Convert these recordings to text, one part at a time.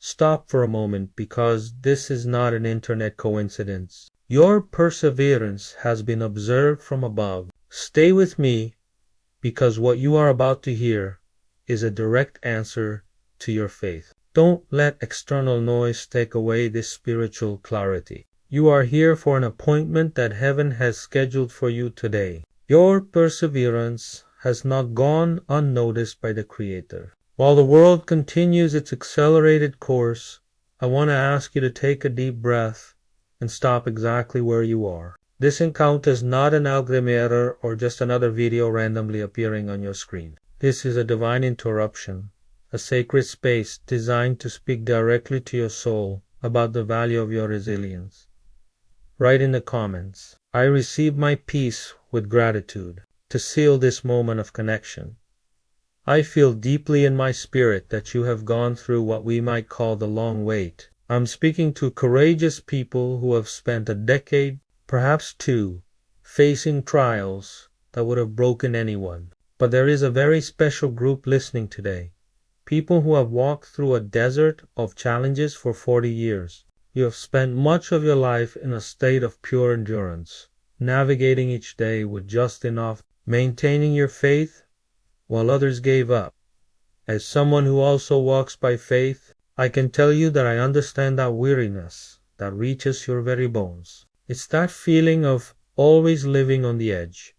Stop for a moment because this is not an internet coincidence. Your perseverance has been observed from above. Stay with me because what you are about to hear is a direct answer to your faith. Don't let external noise take away this spiritual clarity. You are here for an appointment that heaven has scheduled for you today. Your perseverance has not gone unnoticed by the Creator. While the world continues its accelerated course, I want to ask you to take a deep breath and stop exactly where you are. This encounter is not an algorithm error or just another video randomly appearing on your screen. This is a divine interruption, a sacred space designed to speak directly to your soul about the value of your resilience. Write in the comments, "I receive my peace with gratitude," to seal this moment of connection. I feel deeply in my spirit that you have gone through what we might call the long wait. I'm speaking to courageous people who have spent a decade, perhaps two, facing trials that would have broken anyone. But there is a very special group listening today. People who have walked through a desert of challenges for 40 years. You have spent much of your life in a state of pure endurance, navigating each day with just enough, maintaining your faith while others gave up. As someone who also walks by faith, I can tell you that I understand that weariness that reaches your very bones. It's that feeling of always living on the edge,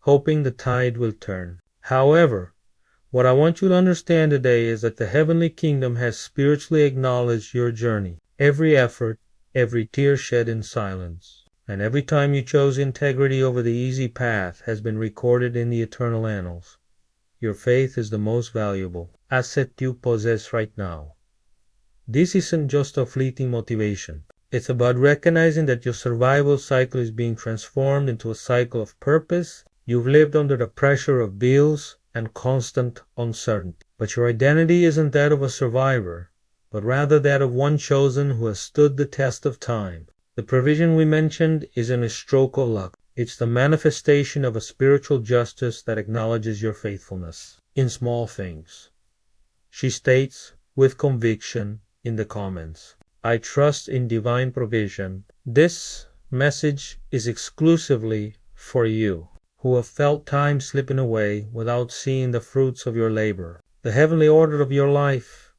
hoping the tide will turn. However, what I want you to understand today is that the heavenly kingdom has spiritually acknowledged your journey, every effort, every tear shed in silence, and every time you chose integrity over the easy path has been recorded in the eternal annals. Your faith is the most valuable asset you possess right now. This isn't just a fleeting motivation. It's about recognizing that your survival cycle is being transformed into a cycle of purpose. You've lived under the pressure of bills and constant uncertainty. But your identity isn't that of a survivor, but rather that of one chosen who has stood the test of time. The provision we mentioned isn't a stroke of luck. It's the manifestation of a spiritual justice that acknowledges your faithfulness in small things. She states with conviction in the comments, "I trust in divine provision." This message is exclusively for you who have felt time slipping away without seeing the fruits of your labor. The heavenly order of your life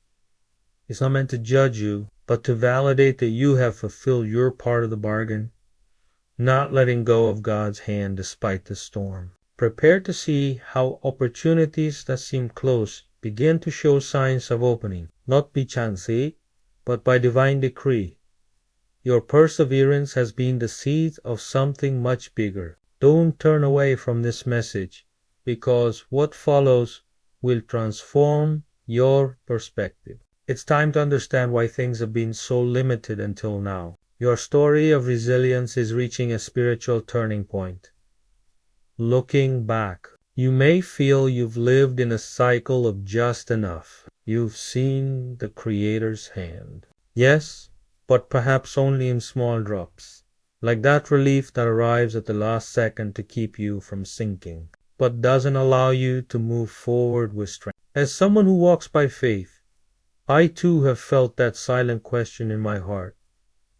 is not meant to judge you, but to validate that you have fulfilled your part of the bargain, not letting go of God's hand despite the storm. Prepare to see how opportunities that seem close begin to show signs of opening, not by chance, but by divine decree. Your perseverance has been the seed of something much bigger. Don't turn away from this message, because what follows will transform your perspective. It's time to understand why things have been so limited until now. Your story of resilience is reaching a spiritual turning point. Looking back, you may feel you've lived in a cycle of just enough. You've seen the Creator's hand. Yes, but perhaps only in small drops, like that relief that arrives at the last second to keep you from sinking, but doesn't allow you to move forward with strength. As someone who walks by faith, I too have felt that silent question in my heart.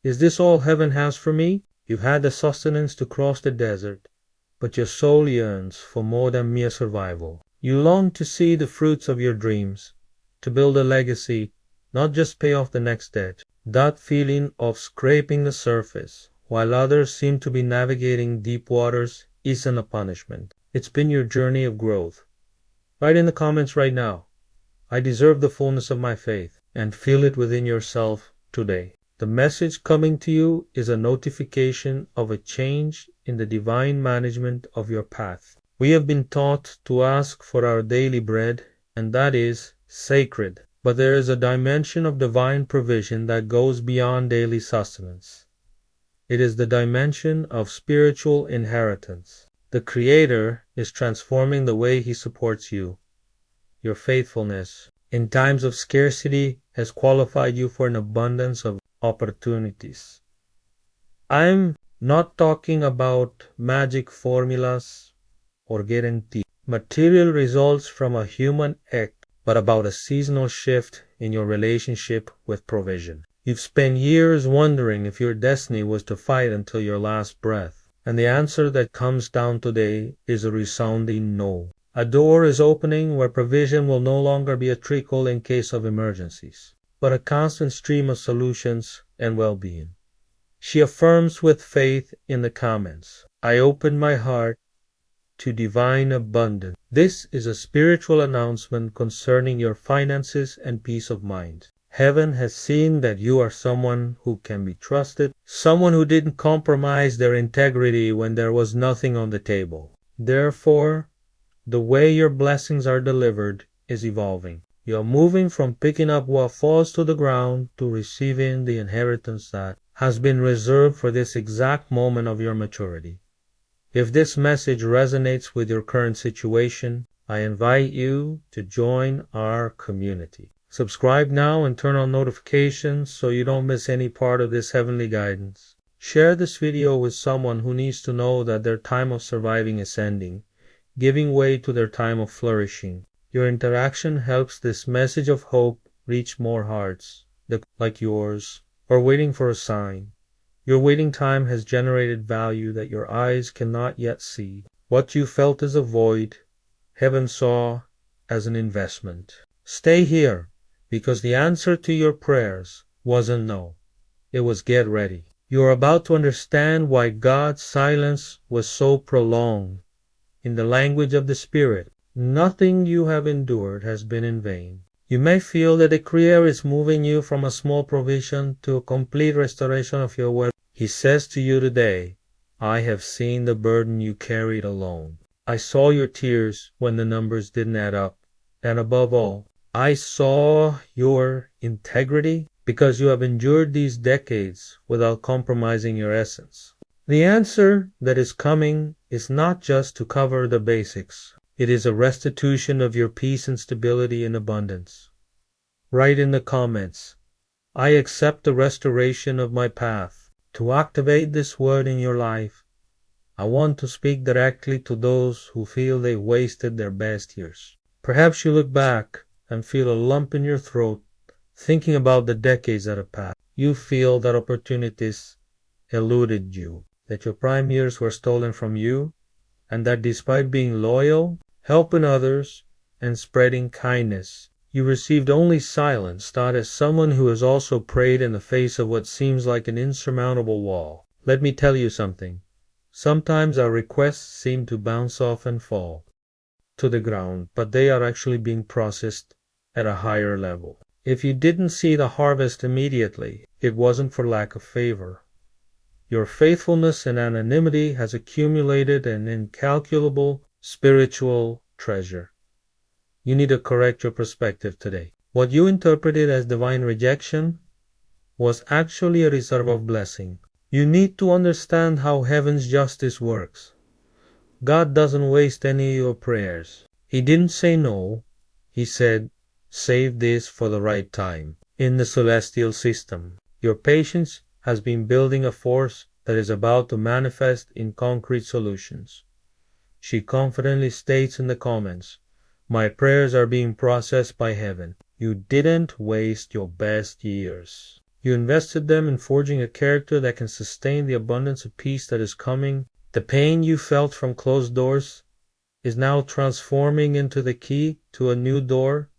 Is this all heaven has for me? You've had the sustenance to cross the desert, but your soul yearns for more than mere survival. You long to see the fruits of your dreams, to build a legacy, not just pay off the next debt. That feeling of scraping the surface, while others seem to be navigating deep waters, isn't a punishment. It's been your journey of growth. Write in the comments right now, "I deserve the fullness of my faith," and feel it within yourself today. The message coming to you is a notification of a change in the divine management of your path. We have been taught to ask for our daily bread, and that is sacred. But there is a dimension of divine provision that goes beyond daily sustenance. It is the dimension of spiritual inheritance. The Creator is transforming the way He supports you. Your faithfulness in times of scarcity has qualified you for an abundance of opportunities. I'm not talking about magic formulas or guarantee material results from a human act, but about a seasonal shift in your relationship with provision. You've spent years wondering if your destiny was to fight until your last breath. And the answer that comes down today is a resounding no. A door is opening where provision will no longer be a trickle in case of emergencies, but a constant stream of solutions and well-being. She affirms with faith in the comments, I open my heart to divine abundance. This is a spiritual announcement concerning your finances and peace of mind. Heaven has seen that you are someone who can be trusted, someone who didn't compromise their integrity when there was nothing on the table. Therefore, the way your blessings are delivered is evolving. You are moving from picking up what falls to the ground to receiving the inheritance that has been reserved for this exact moment of your maturity. If this message resonates with your current situation, I invite you to join our community. Subscribe now and turn on notifications so you don't miss any part of this heavenly guidance. Share this video with someone who needs to know that their time of surviving is ending, giving way to their time of flourishing. Your interaction helps this message of hope reach more hearts, like yours, or waiting for a sign. Your waiting time has generated value that your eyes cannot yet see. What you felt as a void, heaven saw as an investment. Stay here, because the answer to your prayers wasn't no. It was get ready. You are about to understand why God's silence was so prolonged. In the language of the Spirit, nothing you have endured has been in vain. You may feel that the Creator is moving you from a small provision to a complete restoration of your wealth. He says to you today, I have seen the burden you carried alone. I saw your tears when the numbers didn't add up. And above all, I saw your integrity because you have endured these decades without compromising your essence. The answer that is coming is not just to cover the basics. It is a restitution of your peace and stability and abundance. Write in the comments, I accept the restoration of my path. To activate this word in your life, I want to speak directly to those who feel they wasted their best years. Perhaps you look back and feel a lump in your throat thinking about the decades that have passed. You feel that opportunities eluded you, that your prime years were stolen from you, and that despite being loyal, helping others, and spreading kindness, you received only silence, not as someone who has also prayed in the face of what seems like an insurmountable wall. Let me tell you something. Sometimes our requests seem to bounce off and fall to the ground, but they are actually being processed at a higher level. If you didn't see the harvest immediately, it wasn't for lack of favor. Your faithfulness and anonymity has accumulated an incalculable spiritual treasure. You need to correct your perspective today. What you interpreted as divine rejection was actually a reserve of blessing. You need to understand how heaven's justice works. God doesn't waste any of your prayers. He didn't say no. He said, save this for the right time. In the celestial system, your patience has been building a force that is about to manifest in concrete solutions. She confidently states in the comments, my prayers are being processed by heaven. You didn't waste your best years. You invested them in forging a character that can sustain the abundance of peace that is coming. The pain you felt from closed doors is now transforming into the key to a new door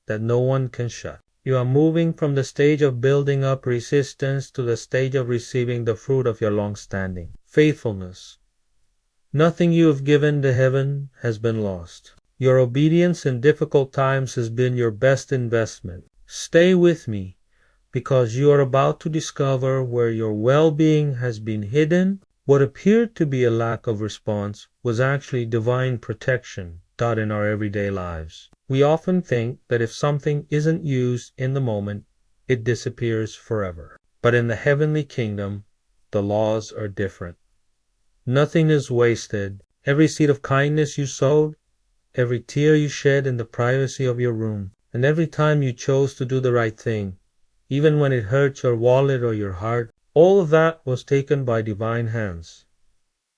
that no one can shut. You are moving from the stage of building up resistance to the stage of receiving the fruit of your long-standing faithfulness. Nothing you have given to heaven has been lost. Your obedience in difficult times has been your best investment. Stay with me, because you are about to discover where your well-being has been hidden. What appeared to be a lack of response was actually divine protection taught in our everyday lives. We often think that if something isn't used in the moment, it disappears forever. But in the heavenly kingdom, the laws are different. Nothing is wasted. Every seed of kindness you sowed, every tear you shed in the privacy of your room, and every time you chose to do the right thing, even when it hurt your wallet or your heart, all of that was taken by divine hands.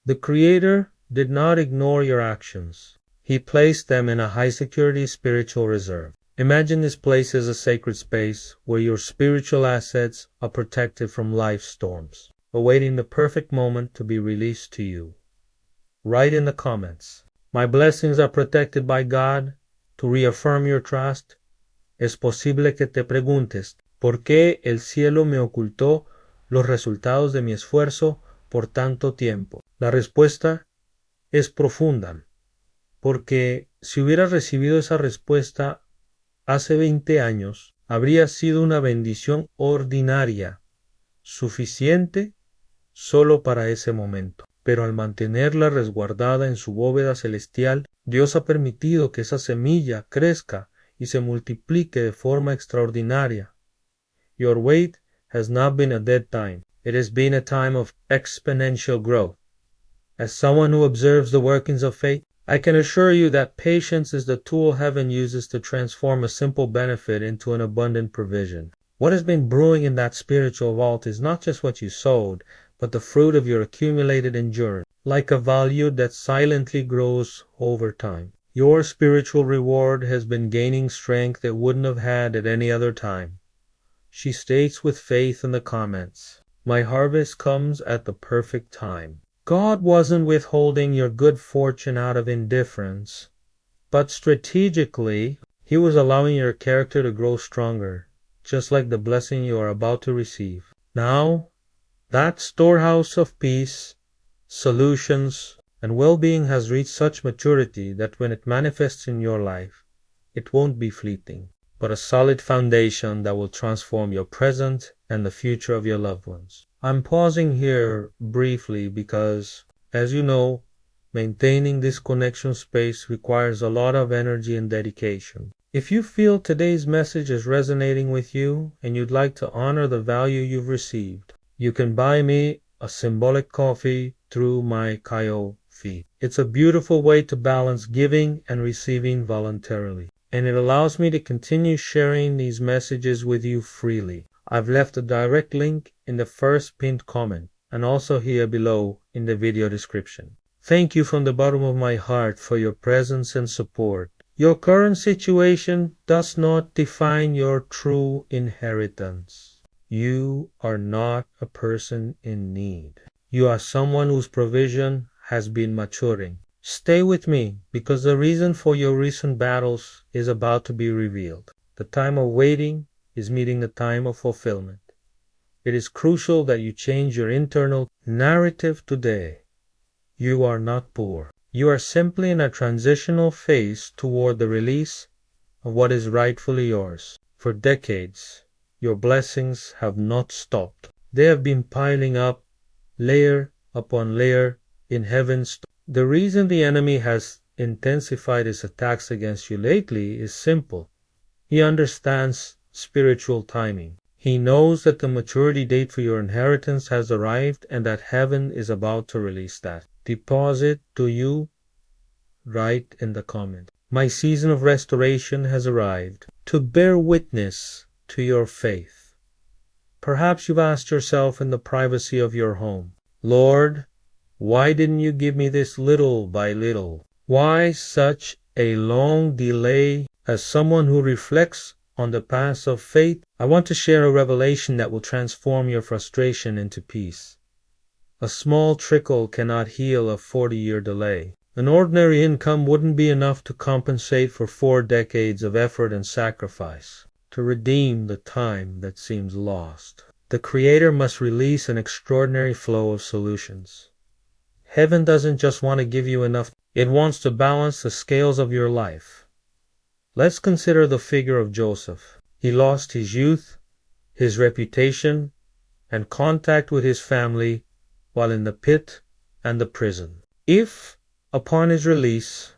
The Creator did not ignore your actions. He placed them in a high-security spiritual reserve. Imagine this place as a sacred space where your spiritual assets are protected from life's storms, awaiting the perfect moment to be released to you. Write in the comments, "My blessings are protected by God." To reaffirm your trust, es posible que te preguntes, ¿por qué el cielo me ocultó los resultados de mi esfuerzo por tanto tiempo? La respuesta es profunda, porque si hubieras recibido esa respuesta hace 20 años, habría sido una bendición ordinaria, suficiente solo para ese momento. Pero al mantenerla resguardada en su bóveda celestial, Dios ha permitido que esa semilla crezca y se multiplique de forma extraordinaria. Your wait has not been a dead time. It has been a time of exponential growth. As someone who observes the workings of fate, I can assure you that patience is the tool heaven uses to transform a simple benefit into an abundant provision. What has been brewing in that spiritual vault is not just what you sowed, but the fruit of your accumulated endurance, like a value that silently grows over time. Your spiritual reward has been gaining strength it wouldn't have had at any other time. She states with faith in the comments, "My harvest comes at the perfect time." God wasn't withholding your good fortune out of indifference, but strategically, He was allowing your character to grow stronger, just like the blessing you are about to receive. Now, that storehouse of peace, solutions, and well-being has reached such maturity that when it manifests in your life, it won't be fleeting, but a solid foundation that will transform your present and the future of your loved ones. I'm pausing here briefly because, as you know, maintaining this connection space requires a lot of energy and dedication. If you feel today's message is resonating with you and you'd like to honor the value you've received, you can buy me a symbolic coffee through my Kyo feed. It's a beautiful way to balance giving and receiving voluntarily, and it allows me to continue sharing these messages with you freely. I've left a direct link in the first pinned comment and also here below in the video description. Thank you from the bottom of my heart for your presence and support. Your current situation does not define your true inheritance. You are not a person in need. You are someone whose provision has been maturing. Stay with me because the reason for your recent battles is about to be revealed. The time of waiting is meeting the time of fulfillment. It is crucial that you change your internal narrative today. You are not poor. You are simply in a transitional phase toward the release of what is rightfully yours. For decades, your blessings have not stopped. They have been piling up layer upon layer in heaven's. The reason the enemy has intensified his attacks against you lately is simple. He understands spiritual timing. He knows that the maturity date for your inheritance has arrived and that heaven is about to release that deposit to you. Write in the comment, "My season of restoration has arrived," to bear witness to your faith. Perhaps you've asked yourself in the privacy of your home, "Lord, why didn't you give me this little by little? Why such a long delay?" As someone who reflects on the paths of faith, I want to share a revelation that will transform your frustration into peace. A small trickle cannot heal a 40-year delay. An ordinary income wouldn't be enough to compensate for 4 decades of effort and sacrifice, to redeem the time that seems lost. The Creator must release an extraordinary flow of solutions. Heaven doesn't just want to give you enough, it wants to balance the scales of your life. Let's consider the figure of Joseph. He lost his youth, his reputation, and contact with his family while in the pit and the prison. If, upon his release,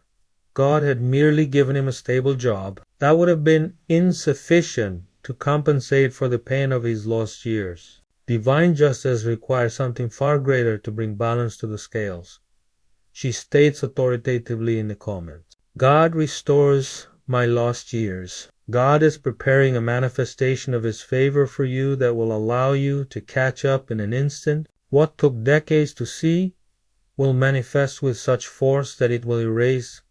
God had merely given him a stable job, that would have been insufficient to compensate for the pain of his lost years. Divine justice requires something far greater to bring balance to the scales. She states authoritatively in the comments, "God restores my lost years." God is preparing a manifestation of His favor for you that will allow you to catch up in an instant. What took decades to see will manifest with such force that it will erase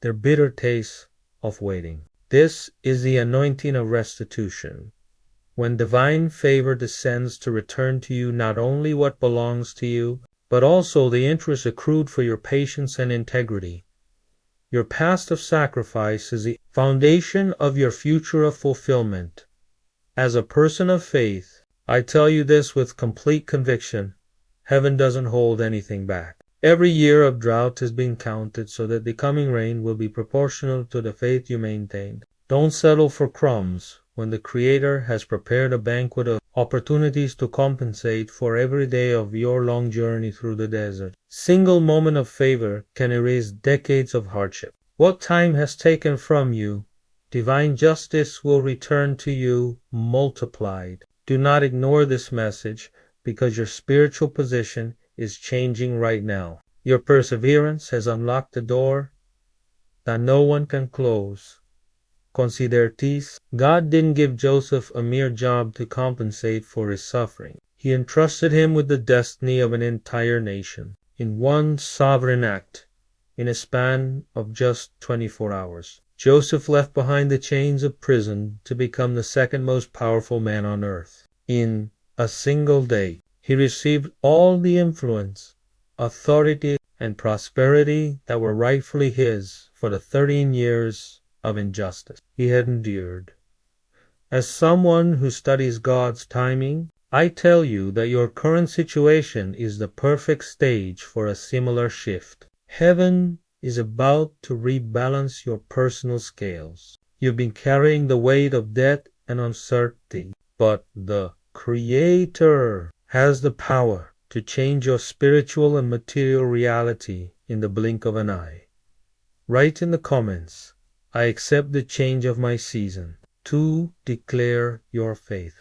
their bitter taste of waiting. This is the anointing of restitution, when divine favor descends to return to you not only what belongs to you, but also the interest accrued for your patience and integrity. Your past of sacrifice is the foundation of your future of fulfillment. As a person of faith, I tell you this with complete conviction: heaven doesn't hold anything back. Every year of drought is being counted so that the coming rain will be proportional to the faith you maintained. Don't settle for crumbs when the Creator has prepared a banquet of opportunities to compensate for every day of your long journey through the desert. Single moment of favor can erase decades of hardship. What time has taken from you, divine justice will return to you multiplied. Do not ignore this message, because your spiritual position is changing right now. Your perseverance has unlocked a door that no one can close. Considertis, God didn't give Joseph a mere job to compensate for his suffering. He entrusted him with the destiny of an entire nation in one sovereign act, in a span of just 24 hours. Joseph left behind the chains of prison to become the second most powerful man on earth. In a single day, he received all the influence, authority, and prosperity that were rightfully his for the 13 years of injustice he had endured. As someone who studies God's timing, I tell you that your current situation is the perfect stage for a similar shift. Heaven is about to rebalance your personal scales. You've been carrying the weight of debt and uncertainty, but the Creator has the power to change your spiritual and material reality in the blink of an eye. Write in the comments, "I accept the change of my season," to declare your faith.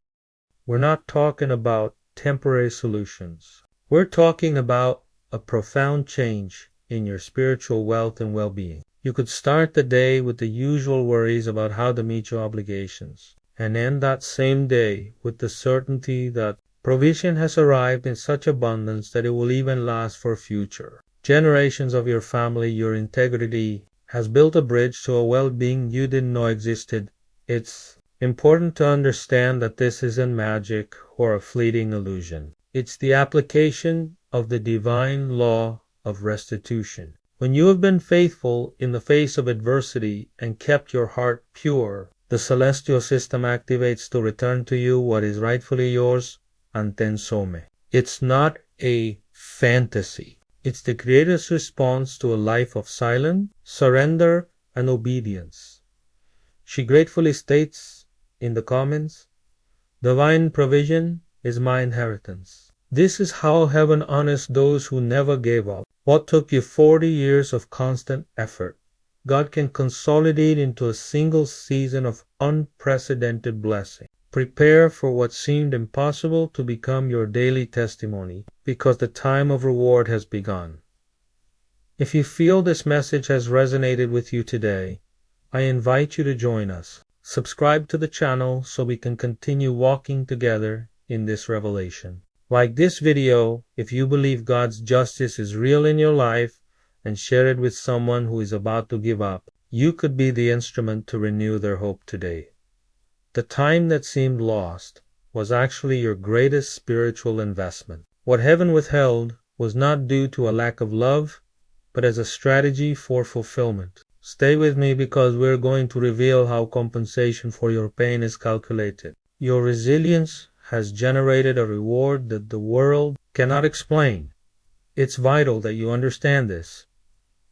We're not talking about temporary solutions. We're talking about a profound change in your spiritual wealth and well-being. You could start the day with the usual worries about how to meet your obligations, and end that same day with the certainty that provision has arrived in such abundance that it will even last for future generations of your family. Your integrity has built a bridge to a well-being you didn't know existed. It's important to understand that this isn't magic or a fleeting illusion. It's the application of the divine law of restitution. When you have been faithful in the face of adversity and kept your heart pure, the celestial system activates to return to you what is rightfully yours, antensome. It's not a fantasy. It's the Creator's response to a life of silence, surrender, and obedience. She gratefully states in the comments, "Divine provision is my inheritance." This is how heaven honors those who never gave up. What took you 40 years of constant effort, God can consolidate into a single season of unprecedented blessing. Prepare for what seemed impossible to become your daily testimony, because the time of reward has begun. If you feel this message has resonated with you today, I invite you to join us. Subscribe to the channel so we can continue walking together in this revelation. Like this video if you believe God's justice is real in your life, and share it with someone who is about to give up. You could be the instrument to renew their hope today. The time that seemed lost was actually your greatest spiritual investment. What heaven withheld was not due to a lack of love, but as a strategy for fulfillment. Stay with me, because we're going to reveal how compensation for your pain is calculated. Your resilience has generated a reward that the world cannot explain. It's vital that you understand this.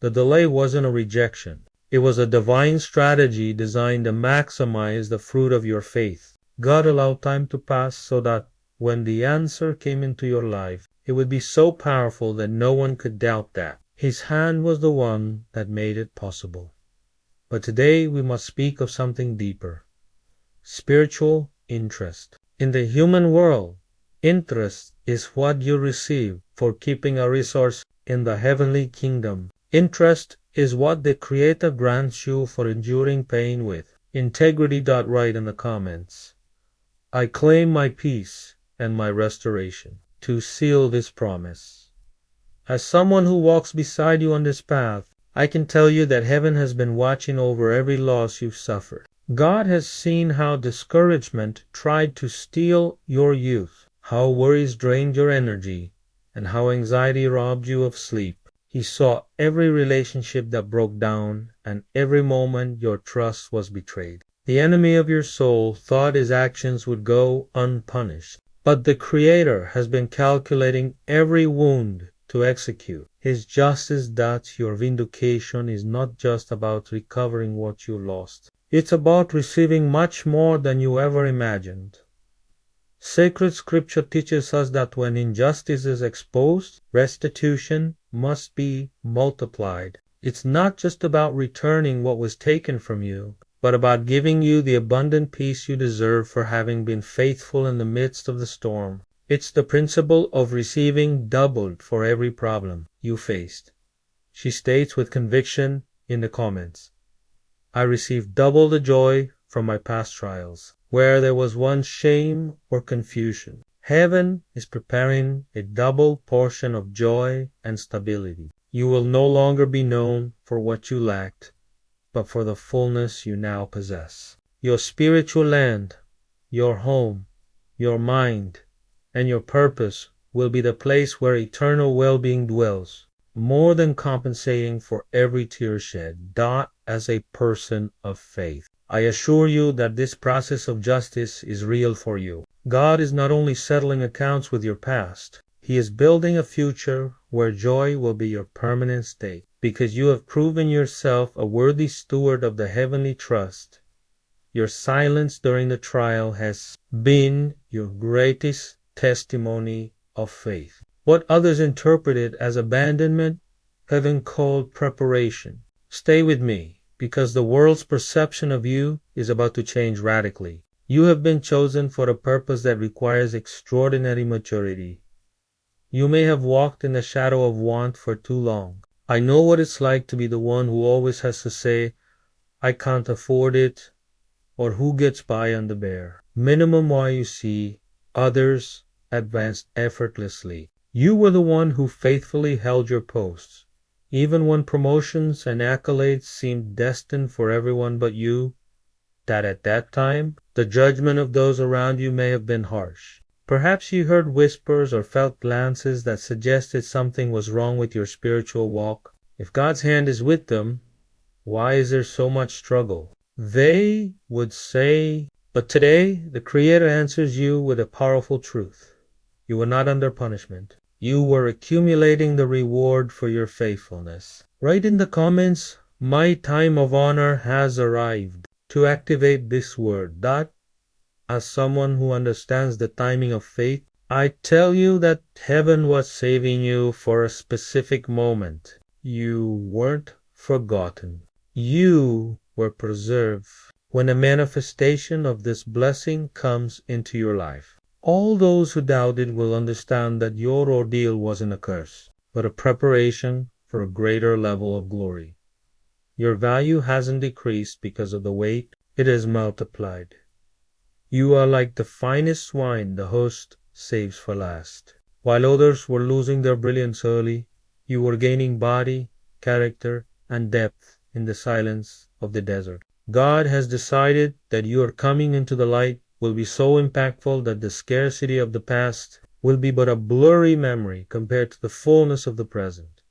The delay wasn't a rejection. It was a divine strategy designed to maximize the fruit of your faith. God allowed time to pass so that when the answer came into your life, it would be so powerful that no one could doubt that. His hand was the one that made it possible. But today we must speak of something deeper. Spiritual interest. In the human world, interest is what you receive for keeping a resource in the heavenly kingdom. Interest is what the Creator grants you for enduring pain with. Integrity. Write in the comments, "I claim my peace and my restoration," to seal this promise. As someone who walks beside you on this path, I can tell you that heaven has been watching over every loss you've suffered. God has seen how discouragement tried to steal your youth, how worries drained your energy, and how anxiety robbed you of sleep. He saw every relationship that broke down and every moment your trust was betrayed. The enemy of your soul thought his actions would go unpunished, but the Creator has been calculating every wound to execute His justice. That your vindication is not just about recovering what you lost. It's about receiving much more than you ever imagined. Sacred scripture teaches us that when injustice is exposed, restitution must be multiplied. It's not just about returning what was taken from you, but about giving you the abundant peace you deserve for having been faithful in the midst of the storm. It's the principle of receiving doubled for every problem you faced. She states with conviction in the comments, I received double the joy from my past trials, where there was once shame or confusion. Heaven is preparing a double portion of joy and stability. You will no longer be known for what you lacked, but for the fullness you now possess. Your spiritual land, your home, your mind, and your purpose will be the place where eternal well-being dwells, more than compensating for every tear shed. Dot as a person of faith. I assure you that this process of justice is real for you. God is not only settling accounts with your past, He is building a future where joy will be your permanent state, because you have proven yourself a worthy steward of the heavenly trust. Your silence during the trial has been your greatest testimony of faith. What others interpreted as abandonment, heaven called preparation. Stay with me, because the world's perception of you is about to change radically. You have been chosen for a purpose that requires extraordinary maturity. You may have walked in the shadow of want for too long. I know what it's like to be the one who always has to say, I can't afford it, or who gets by on the bare minimum while you see others advance effortlessly. You were the one who faithfully held your posts. Even when promotions and accolades seemed destined for everyone but you, that at that time, the judgment of those around you may have been harsh. Perhaps you heard whispers or felt glances that suggested something was wrong with your spiritual walk. If God's hand is with them, why is there so much struggle? They would say, but today the Creator answers you with a powerful truth. You were not under punishment. You were accumulating the reward for your faithfulness. Write in the comments, my time of honor has arrived. To activate this word, that, as someone who understands the timing of faith, I tell you that heaven was saving you for a specific moment. You weren't forgotten. You were preserved when a manifestation of this blessing comes into your life. All those who doubted will understand that your ordeal wasn't a curse, but a preparation for a greater level of glory. Your value hasn't decreased because of the weight, it has multiplied. You are like the finest wine the host saves for last. While others were losing their brilliance early, you were gaining body, character, and depth in the silence of the desert. God has decided that your coming into the light will be so impactful that the scarcity of the past will be but a blurry memory compared to the fullness of the present.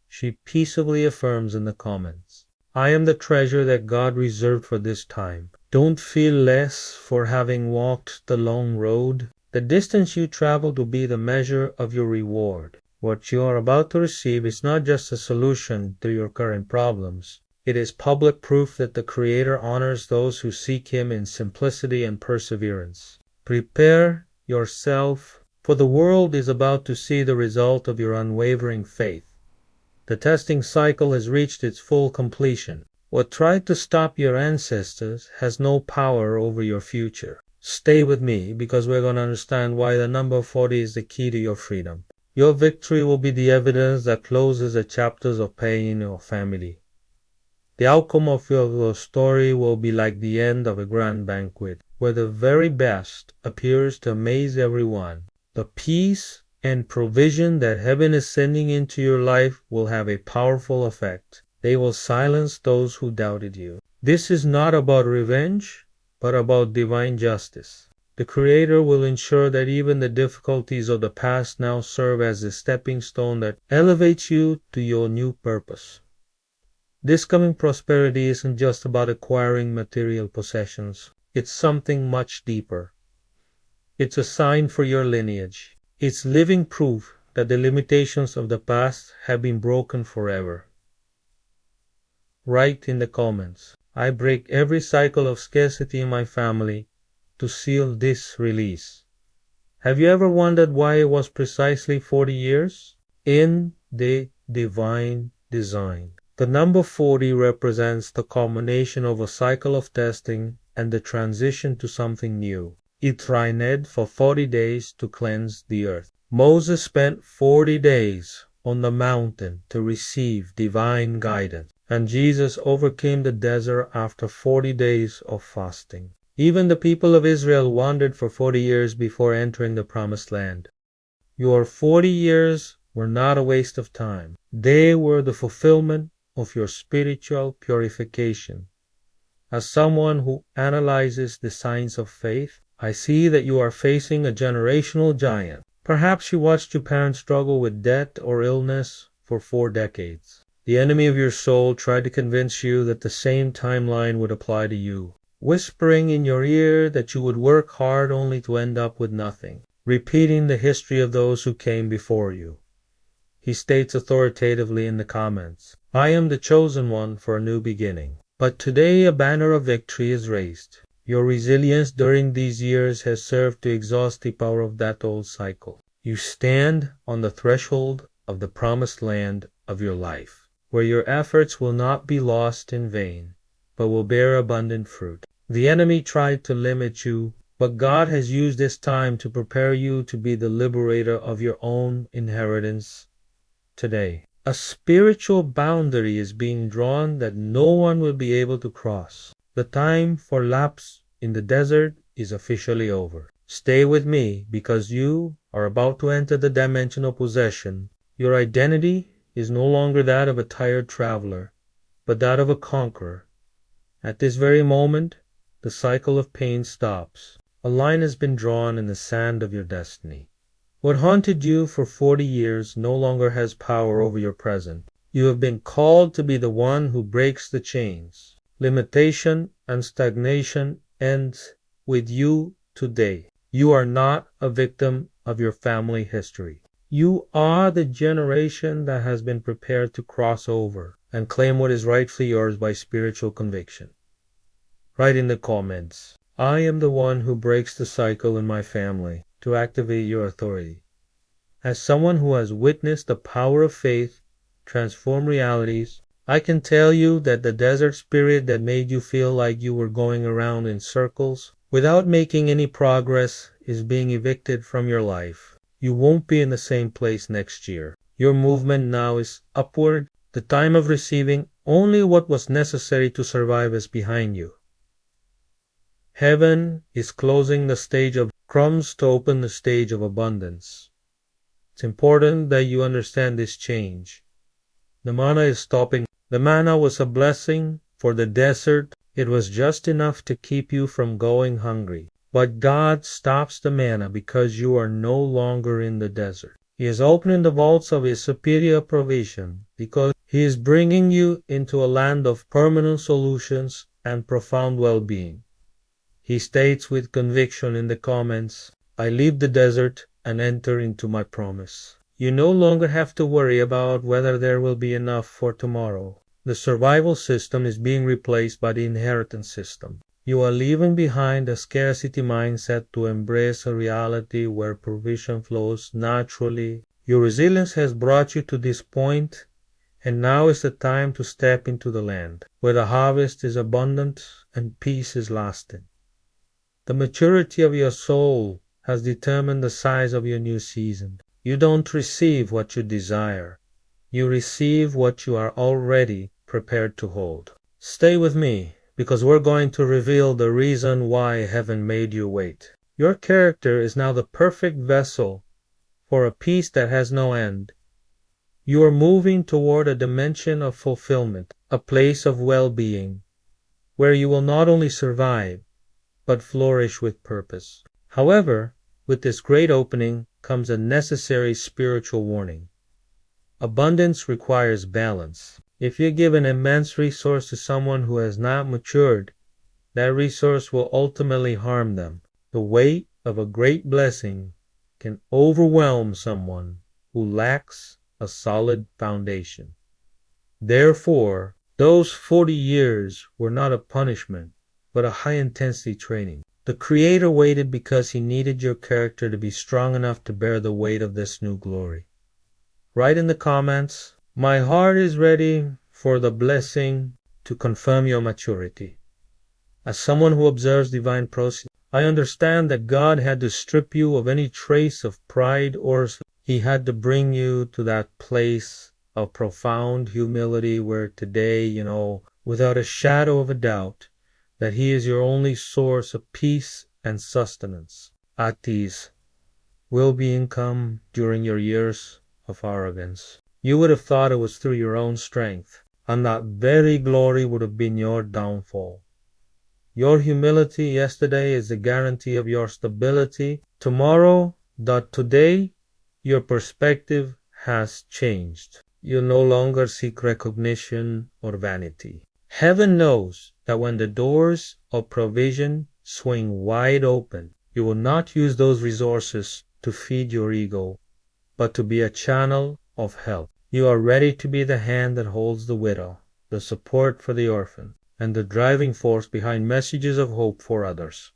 She peaceably affirms in the comments, I am the treasure that God reserved for this time. Don't feel less for having walked the long road. The distance you traveled will be the measure of your reward. What you are about to receive is not just a solution to your current problems. It is public proof that the Creator honors those who seek Him in simplicity and perseverance. Prepare yourself, for the world is about to see the result of your unwavering faith. The testing cycle has reached its full completion. What tried to stop your ancestors has no power over your future. Stay with me, because we're going to understand why the number 40 is the key to your freedom. Your victory will be the evidence that closes the chapters of pain in your family. The outcome of your story will be like the end of a grand banquet, where the very best appears to amaze everyone. The peace and provision that heaven is sending into your life will have a powerful effect. They will silence those who doubted you. This is not about revenge, but about divine justice. The Creator will ensure that even the difficulties of the past now serve as a stepping stone that elevates you to your new purpose. This coming prosperity isn't just about acquiring material possessions. It's something much deeper. It's a sign for your lineage. It's living proof that the limitations of the past have been broken forever. Write in the comments, I break every cycle of scarcity in my family to seal this release. Have you ever wondered why it was precisely 40 years? In the divine design. The number 40 represents the culmination of a cycle of testing and the transition to something new. It rained for 40 days to cleanse the earth. Moses spent 40 days on the mountain to receive divine guidance, and Jesus overcame the desert after 40 days of fasting. Even the people of Israel wandered for 40 years before entering the promised land. Your 40 years were not a waste of time. They were the fulfillment of your spiritual purification. As someone who analyzes the signs of faith, I see that you are facing a generational giant. Perhaps you watched your parents struggle with debt or illness for 4 decades. The enemy of your soul tried to convince you that the same timeline would apply to you, whispering in your ear that you would work hard only to end up with nothing, repeating the history of those who came before you. He states authoritatively in the comments, I am the chosen one for a new beginning. But today a banner of victory is raised. Your resilience during these years has served to exhaust the power of that old cycle. You stand on the threshold of the promised land of your life, where your efforts will not be lost in vain, but will bear abundant fruit. The enemy tried to limit you, but God has used this time to prepare you to be the liberator of your own inheritance today. A spiritual boundary is being drawn that no one will be able to cross. The time for lapse in the desert is officially over. Stay with me because you are about to enter the dimension of possession. Your identity is no longer that of a tired traveler, but that of a conqueror. At this very moment, the cycle of pain stops. A line has been drawn in the sand of your destiny. What haunted you for 40 years no longer has power over your present. You have been called to be the one who breaks the chains. Limitation and stagnation ends with you today. You are not a victim of your family history. You are the generation that has been prepared to cross over and claim what is rightfully yours by spiritual conviction. Write in the comments, I am the one who breaks the cycle in my family to activate your authority. As someone who has witnessed the power of faith transform realities, I can tell you that the desert spirit that made you feel like you were going around in circles without making any progress is being evicted from your life. You won't be in the same place next year. Your movement now is upward. The time of receiving only what was necessary to survive is behind you. Heaven is closing the stage of crumbs to open the stage of abundance. It's important that you understand this change. The manna is stopping. The manna was a blessing for the desert. It was just enough to keep you from going hungry. But God stops the manna because you are no longer in the desert. He is opening the vaults of His superior provision because He is bringing you into a land of permanent solutions and profound well-being. He states with conviction in the comments, I leave the desert and enter into my promise. You no longer have to worry about whether there will be enough for tomorrow. The survival system is being replaced by the inheritance system. You are leaving behind a scarcity mindset to embrace a reality where provision flows naturally. Your resilience has brought you to this point, and now is the time to step into the land, where the harvest is abundant and peace is lasting. The maturity of your soul has determined the size of your new season. You don't receive what you desire. You receive what you are already prepared to hold. Stay with me, because we're going to reveal the reason why heaven made you wait. Your character is now the perfect vessel for a peace that has no end. You are moving toward a dimension of fulfillment, a place of well-being. where you will not only survive, but flourish with purpose. However, with this great opening comes a necessary spiritual warning. Abundance requires balance. If you give an immense resource to someone who has not matured, that resource will ultimately harm them. The weight of a great blessing can overwhelm someone who lacks a solid foundation. Therefore, those 40 years were not a punishment, but a high-intensity training. The Creator waited because He needed your character to be strong enough to bear the weight of this new glory. Write in the comments, "My heart is ready for the blessing to confirm your maturity." As someone who observes divine process, I understand that God had to strip you of any trace of pride, or He had to bring you to that place of profound humility where today, without a shadow of a doubt, that He is your only source of peace and sustenance. At ease, well-being come during your years of arrogance. You would have thought it was through your own strength, and that very glory would have been your downfall. Your humility yesterday is the guarantee of your stability tomorrow. That today your perspective has changed. You no longer seek recognition or vanity. Heaven knows that when the doors of provision swing wide open, you will not use those resources to feed your ego, but to be a channel of help. You are ready to be the hand that holds the widow, the support for the orphan, and the driving force behind messages of hope for others.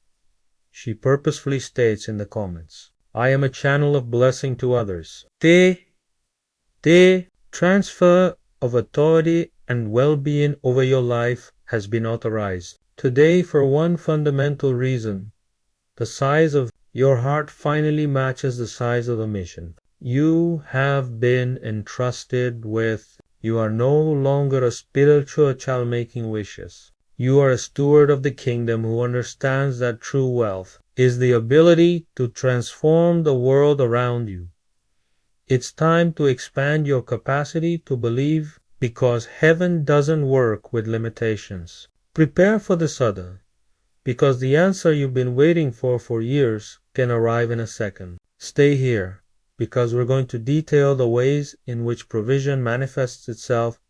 She purposefully states in the comments, "I am a channel of blessing to others." The transfer of authority and well-being over your life has been authorized. Today, for one fundamental reason, the size of your heart finally matches the size of the mission you have been entrusted with. You are no longer a spiritual child making wishes. You are a steward of the kingdom who understands that true wealth is the ability to transform the world around you. It's time to expand your capacity to believe, because heaven doesn't work with limitations. Prepare for the sudden, because the answer you've been waiting for years can arrive in a second. Stay here, because we're going to detail the ways in which provision manifests itself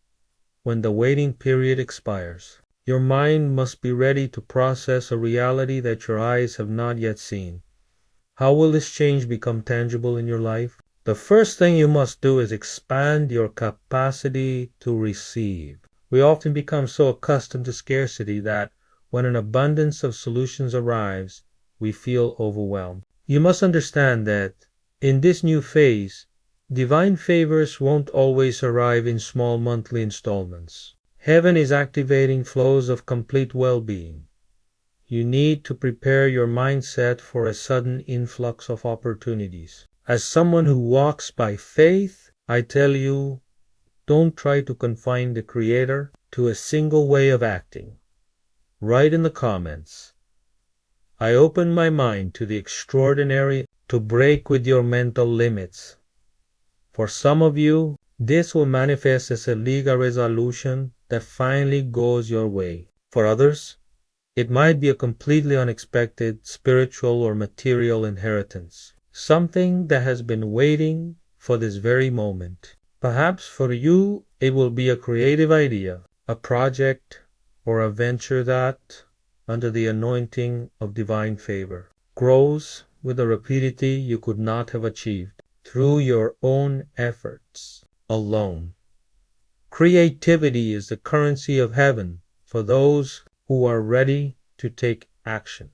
when the waiting period expires. Your mind must be ready to process a reality that your eyes have not yet seen. How will this change become tangible in your life? The first thing you must do is expand your capacity to receive. We often become so accustomed to scarcity that when an abundance of solutions arrives, we feel overwhelmed. You must understand that in this new phase, divine favors won't always arrive in small monthly installments. Heaven is activating flows of complete well-being. You need to prepare your mindset for a sudden influx of opportunities. As someone who walks by faith, I tell you, don't try to confine the Creator to a single way of acting. Write in the comments, "I open my mind to the extraordinary to break with your mental limits." For some of you, this will manifest as a legal resolution that finally goes your way. For others, it might be a completely unexpected spiritual or material inheritance, something that has been waiting for this very moment. Perhaps for you, it will be a creative idea, a project, or a venture that, under the anointing of divine favor, grows with a rapidity you could not have achieved through your own efforts alone. Creativity is the currency of heaven for those who are ready to take action.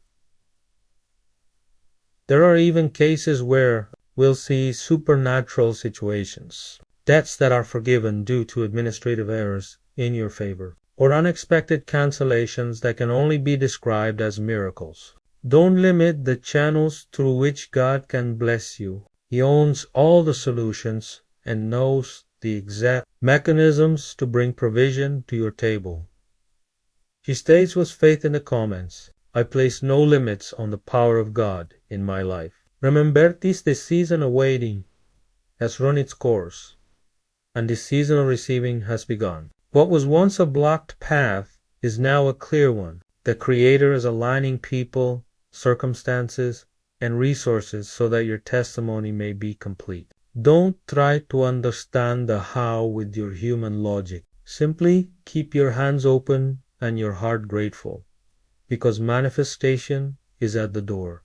There are even cases where we'll see supernatural situations, debts that are forgiven due to administrative errors in your favor, or unexpected cancellations that can only be described as miracles. Don't limit the channels through which God can bless you. He owns all the solutions and knows the exact mechanisms to bring provision to your table. She states with faith in the comments, "I place no limits on the power of God in my life." Remember this, the season of waiting has run its course, and the season of receiving has begun. What was once a blocked path is now a clear one. The Creator is aligning people, circumstances, and resources so that your testimony may be complete. Don't try to understand the how with your human logic. Simply keep your hands open and your heart grateful, because manifestation is at the door.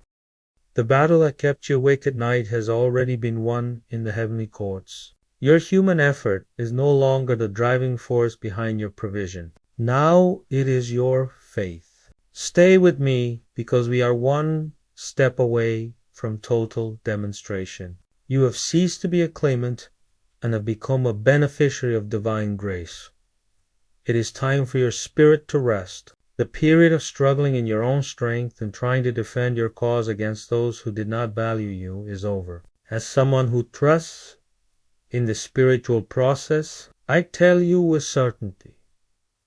The battle that kept you awake at night has already been won in the heavenly courts. Your human effort is no longer the driving force behind your provision. Now it is your faith. Stay with me, because we are one step away from total demonstration. You have ceased to be a claimant and have become a beneficiary of divine grace. It is time for your spirit to rest. The period of struggling in your own strength and trying to defend your cause against those who did not value you is over. As someone who trusts in the spiritual process, I tell you with certainty,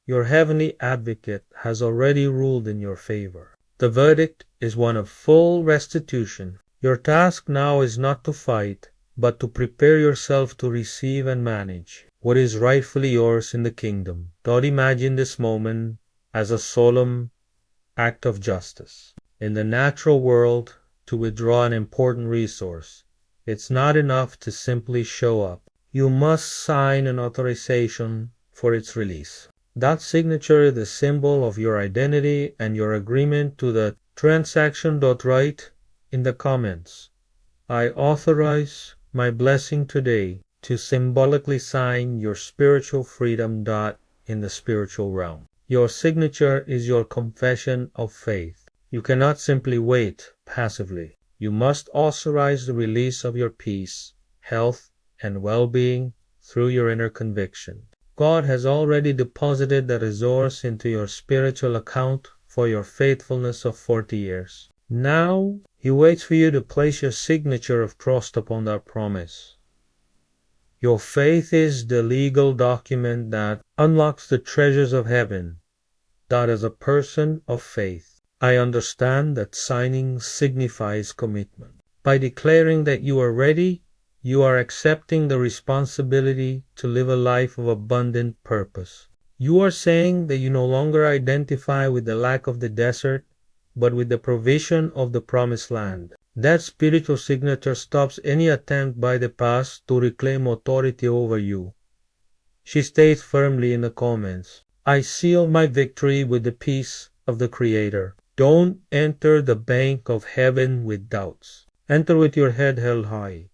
your heavenly advocate has already ruled in your favor. The verdict is one of full restitution. Your task now is not to fight, but to prepare yourself to receive and manage what is rightfully yours in the kingdom. Don't imagine this moment as a solemn act of justice. In the natural world, to withdraw an important resource, it's not enough to simply show up. You must sign an authorization for its release. That signature is the symbol of your identity and your agreement to the transaction. Write in the comments, I authorize my blessing today, to symbolically sign your spiritual freedom. In the spiritual realm. Your signature is your confession of faith. You cannot simply wait passively. You must authorize the release of your peace, health, and well-being through your inner conviction. God has already deposited the resource into your spiritual account for your faithfulness of 40 years. Now, He waits for you to place your signature of trust upon that promise. Your faith is the legal document that unlocks the treasures of heaven. That is a person of faith. I understand that signing signifies commitment. By declaring that you are ready, you are accepting the responsibility to live a life of abundant purpose. You are saying that you no longer identify with the lack of the desert, but with the provision of the promised land. That spiritual signature stops any attempt by the past to reclaim authority over you. She states firmly in the comments, I seal my victory with the peace of the Creator. Don't enter the bank of heaven with doubts. Enter with your head held high,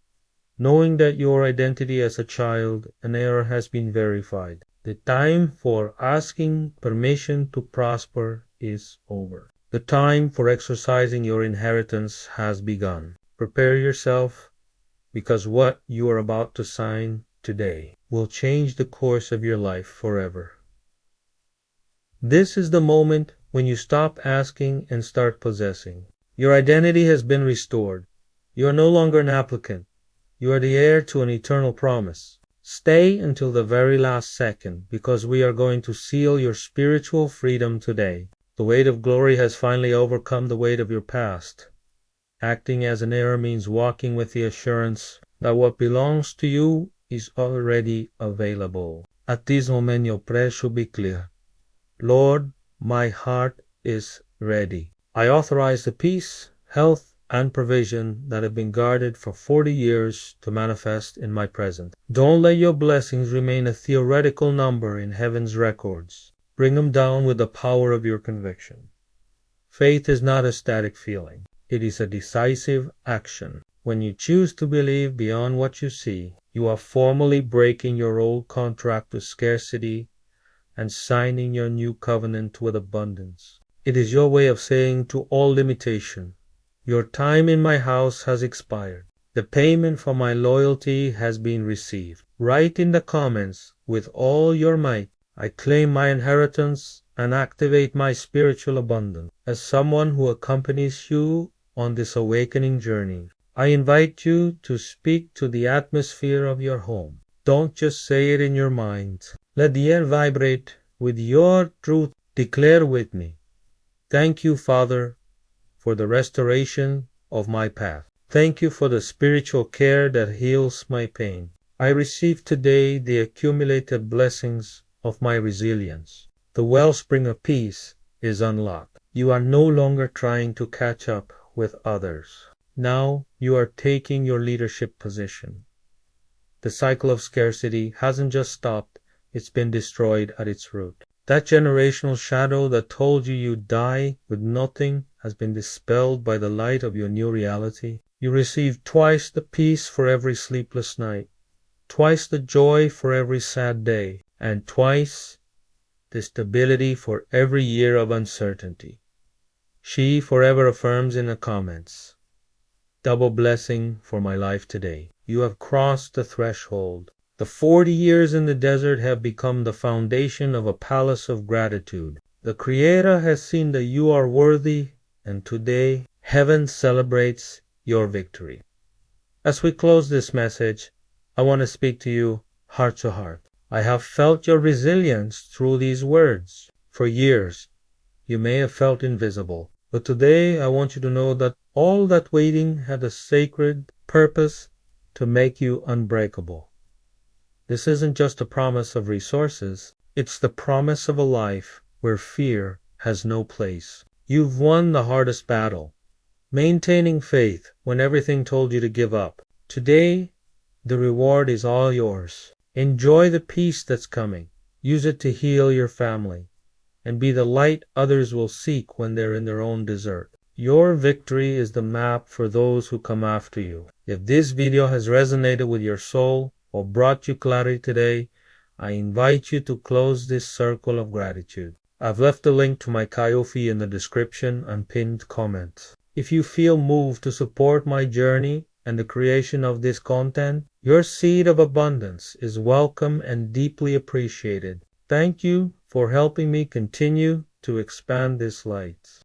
knowing that your identity as a child and heir has been verified. The time for asking permission to prosper is over. The time for exercising your inheritance has begun. Prepare yourself, because what you are about to sign today will change the course of your life forever. This is the moment when you stop asking and start possessing. Your identity has been restored. You are no longer an applicant. You are the heir to an eternal promise. Stay until the very last second, because we are going to seal your spiritual freedom today. The weight of glory has finally overcome the weight of your past. Acting as an heir means walking with the assurance that what belongs to you is already available. At this moment your prayer should be clear. Lord, my heart is ready. I authorize the peace, health, and provision that have been guarded for 40 years to manifest in my present. Don't let your blessings remain a theoretical number in heaven's records. Bring them down with the power of your conviction. Faith is not a static feeling. It is a decisive action. When you choose to believe beyond what you see, you are formally breaking your old contract with scarcity and signing your new covenant with abundance. It is your way of saying to all limitation, your time in my house has expired. The payment for my loyalty has been received. Write in the comments with all your might, I claim my inheritance and activate my spiritual abundance. As someone who accompanies you on this awakening journey, I invite you to speak to the atmosphere of your home. Don't just say it in your mind. Let the air vibrate with your truth. Declare with me, thank you, Father, for the restoration of my path. Thank you for the spiritual care that heals my pain. I receive today the accumulated blessings of my resilience. the wellspring of peace is unlocked. You are no longer trying to catch up with others. Now you are taking your leadership position. The cycle of scarcity hasn't just stopped, it's been destroyed at its root. That generational shadow that told you you'd die with nothing has been dispelled by the light of your new reality. You receive twice the peace for every sleepless night, twice the joy for every sad day, and twice the stability for every year of uncertainty. She forever affirms in the comments, double blessing for my life today. You have crossed the threshold. The 40 years in the desert have become the foundation of a palace of gratitude. The Creator has seen that you are worthy, and today heaven celebrates your victory. As we close this message, I want to speak to you heart to heart. I have felt your resilience through these words. For years, you may have felt invisible, but today I want you to know that all that waiting had a sacred purpose to make you unbreakable. This isn't just a promise of resources, it's the promise of a life where fear has no place. You've won the hardest battle, maintaining faith when everything told you to give up. Today, the reward is all yours. Enjoy the peace that's coming. Use it to heal your family and be the light others will seek when they're in their own desert. Your victory is the map for those who come after you. If this video has resonated with your soul or brought you clarity today, I invite you to close this circle of gratitude. I've left a link to my Ko-fi in the description and pinned comment. If you feel moved to support my journey and the creation of this content, your seed of abundance is welcome and deeply appreciated. Thank you for helping me continue to expand this light.